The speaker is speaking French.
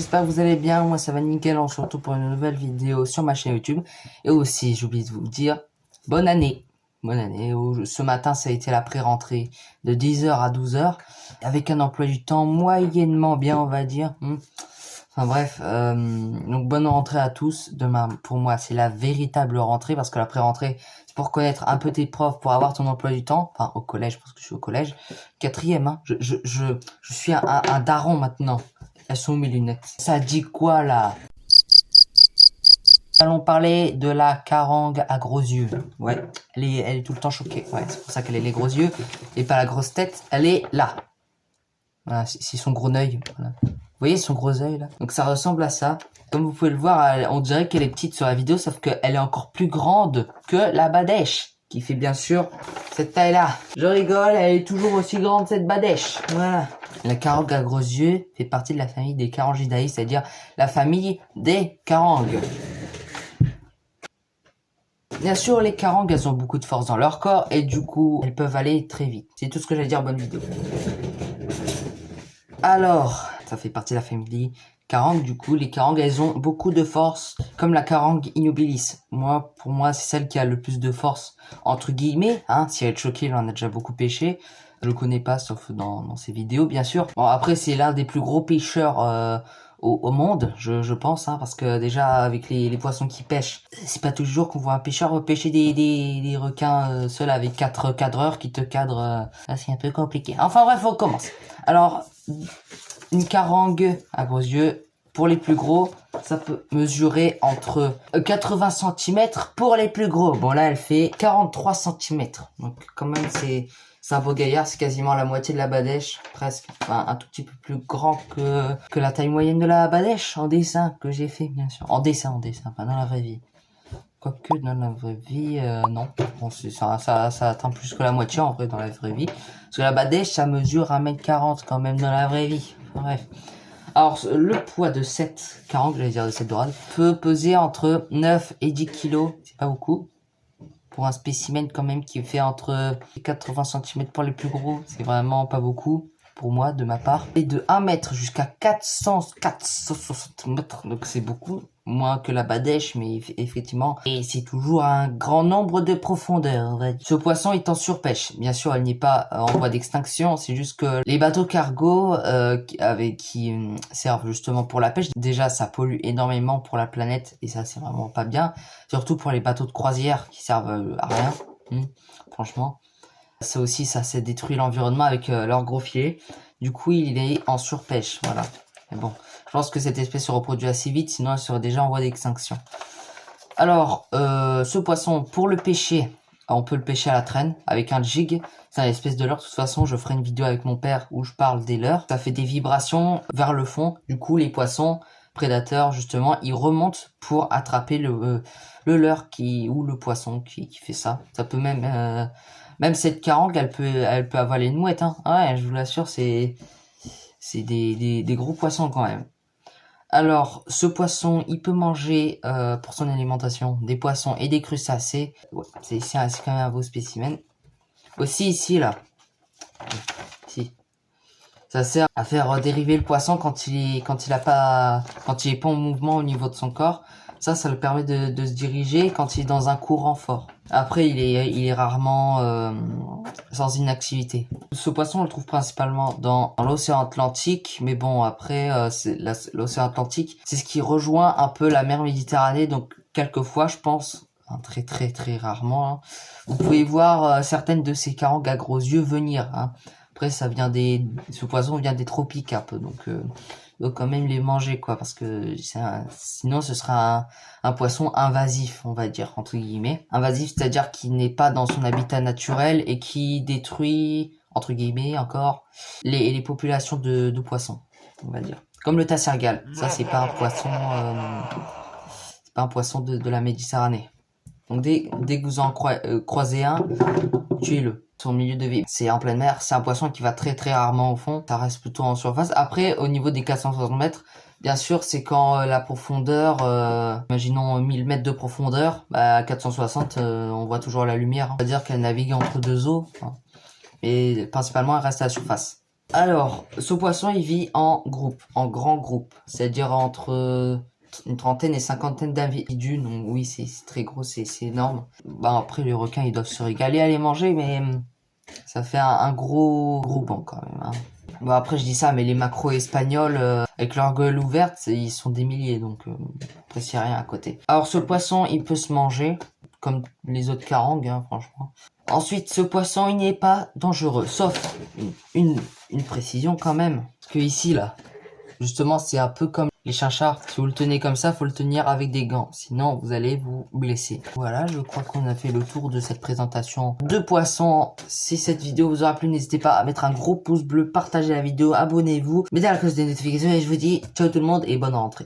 j'espère que vous allez bien, moi ça va nickel, on se retrouve pour une nouvelle vidéo sur ma chaîne YouTube. Et aussi, j'oublie de vous dire, bonne année. Bonne année. Ce matin, ça a été la pré-rentrée de 10h à 12h, avec un emploi du temps moyennement bien, on va dire. Enfin bref, donc bonne rentrée à tous. Demain, pour moi, c'est la véritable rentrée, parce que la pré-rentrée, c'est pour connaître un peu tes profs, pour avoir ton emploi du temps. Enfin, au collège, parce que je suis au collège. Quatrième, hein. Je suis un daron maintenant. Elles sont où mes lunettes? Ça dit quoi là? Allons parler de la carangue à gros yeux. Ouais, elle est tout le temps choquée. Ouais, c'est pour ça qu'elle a les gros yeux et pas la grosse tête. Elle est là. Voilà, c'est son gros œil. Voilà. Vous voyez son gros œil là? Donc ça ressemble à ça. Comme vous pouvez le voir, on dirait qu'elle est petite sur la vidéo, sauf qu'elle est encore plus grande que la badèche, qui fait bien sûr cette taille-là. Je rigole, elle est toujours aussi grande cette badèche. Voilà. La carangue à gros yeux fait partie de la famille des Carangidae, c'est-à-dire la famille des carangues. Bien sûr, les carangues, elles ont beaucoup de force dans leur corps et du coup, elles peuvent aller très vite. C'est tout ce que j'ai à dire, bonne vidéo. Alors, ça fait partie de la famille carangue, du coup, les carangues, elles ont beaucoup de force, comme la carangue innobilis. Pour moi, c'est celle qui a le plus de force, entre guillemets, hein, si elle est choquée, elle en a déjà beaucoup pêché. Je le connais pas, sauf dans ses vidéos, bien sûr. Bon, après, c'est l'un des plus gros pêcheurs au monde, je pense, hein, parce que déjà, avec les poissons qui pêchent, c'est pas toujours qu'on voit un pêcheur pêcher des requins seul avec 4 cadreurs qui te cadrent. Là, c'est un peu compliqué. Enfin bref, on commence. Alors, une carangue à gros yeux, pour les plus gros, ça peut mesurer entre 80 cm pour les plus gros. Bon, là, elle fait 43 cm. Donc, quand même, c'est un beau gaillard. C'est quasiment la moitié de la badèche, presque. Enfin, un tout petit peu plus grand que la taille moyenne de la badèche, en dessin, que j'ai fait, bien sûr. En dessin, pas dans la vraie vie. Quoique, dans la vraie vie, non. Bon, ça atteint plus que la moitié, en vrai, dans la vraie vie. Parce que la badèche, ça mesure 1m40 quand même dans la vraie vie. Bref. Alors, le poids de cette carangue, j'allais dire de cette dorade, peut peser entre 9 et 10 kilos. C'est pas beaucoup. Pour un spécimen quand même qui fait entre 80 cm pour les plus gros, c'est vraiment pas beaucoup. Pour moi, de ma part. Et de 1 mètre jusqu'à 460 mètres. Donc c'est beaucoup. Moins que la badèche, mais effectivement. Et c'est toujours un grand nombre de profondeur. Ce poisson est en surpêche. Bien sûr, elle n'est pas en voie d'extinction. C'est juste que les bateaux cargo qui servent justement pour la pêche, déjà ça pollue énormément pour la planète. Et ça, c'est vraiment pas bien. Surtout pour les bateaux de croisière qui servent à rien. Franchement. Ça aussi, ça s'est détruit l'environnement avec leur gros filet. Du coup, il est en surpêche, voilà. Mais bon, je pense que cette espèce se reproduit assez vite, sinon elle serait déjà en voie d'extinction. Alors, ce poisson, pour le pêcher, on peut le pêcher à la traîne avec un jig. C'est une espèce de leurre. De toute façon, je ferai une vidéo avec mon père où je parle des leurres. Ça fait des vibrations vers le fond. Du coup, les poissons prédateurs, justement, ils remontent pour attraper le leurre ou le poisson qui fait ça. Ça peut même... Même cette carangue, elle peut avaler une mouette, hein. Ouais, je vous l'assure, c'est des gros poissons quand même. Alors, ce poisson, il peut manger, pour son alimentation, des poissons et des crustacés. Ouais, c'est quand même un beau spécimen. Aussi ici, là. Ici. Ça sert à faire dériver le poisson quand il est pas en mouvement au niveau de son corps. Ça le permet de se diriger quand il est dans un courant fort. Après, il est rarement sans inactivité. Ce poisson, on le trouve principalement dans l'océan Atlantique, mais bon, après, l'océan Atlantique, c'est ce qui rejoint un peu la mer Méditerranée, donc quelquefois, je pense, hein, très très très rarement, hein, vous pouvez voir certaines de ces carangues à gros yeux venir, hein. Après, ce poisson vient des tropiques un peu, donc il faut quand même les manger, quoi, parce que sinon ce sera un poisson invasif, on va dire, entre guillemets. Invasif, c'est-à-dire qu'il n'est pas dans son habitat naturel et qui détruit, entre guillemets, encore, les populations de poissons, on va dire. Comme le tassergal, ça c'est pas un poisson de la Méditerranée. Donc dès que vous en croisez un, tuez-le. Son milieu de vie, c'est en pleine mer, c'est un poisson qui va très très rarement au fond, ça reste plutôt en surface. Après, au niveau des 460 mètres, bien sûr, c'est quand la profondeur, imaginons 1000 mètres de profondeur, à 460, on voit toujours la lumière, hein. C'est-à-dire qu'elle navigue entre deux eaux, hein. Et principalement, elle reste à la surface. Alors, ce poisson, il vit en groupe, en grand groupe. C'est-à-dire entre une trentaine et cinquantaine d'individus. Donc oui, c'est très gros, c'est énorme. Bah après, les requins, ils doivent se régaler à les manger, mais ça fait un gros groupement quand même. Hein. Bon après, je dis ça, mais les macros espagnols, avec leur gueule ouverte, ils sont des milliers, donc après, c'est rien à côté. Alors, ce poisson, il peut se manger, comme les autres carangues, hein, franchement. Ensuite, ce poisson, il n'est pas dangereux, sauf une précision quand même. Parce que ici, là, justement, c'est un peu comme les chinchards. Si vous le tenez comme ça, faut le tenir avec des gants. Sinon, vous allez vous blesser. Voilà, je crois qu'on a fait le tour de cette présentation de poissons. Si cette vidéo vous aura plu, n'hésitez pas à mettre un gros pouce bleu, partager la vidéo, abonnez-vous, mettez la cloche des notifications et je vous dis ciao tout le monde et bonne rentrée.